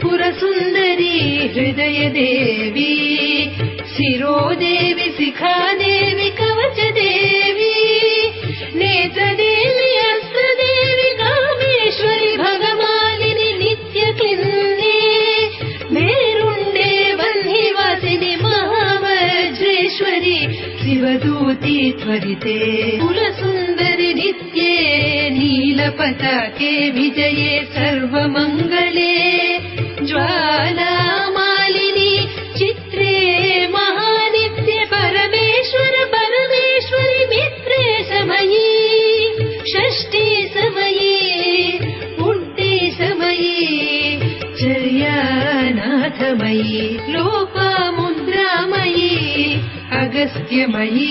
पुरसुन्दरी हृदयदेवी शिरोदेवी शिखादेवी कवचदेवी नेत्रदेवी अस्त्रदेवी कामेश्वरी भगमालिनी नित्यक्लिन्ने मेरुण्डे वह्निवासिनि महावज्रेश्वरी शिवदूती त्वरिते पुरसुन्दरि नित्ये नीलपताके विजये सर्वमङ्गले ज्वालामालिनी चित्रे महानित्ये परमेश्वर परमेश्वरि मित्रे समये षष्ठी समये पुण्ये समये चर्यानाथमयी लोपामुद्रामयी अगस्त्यमयी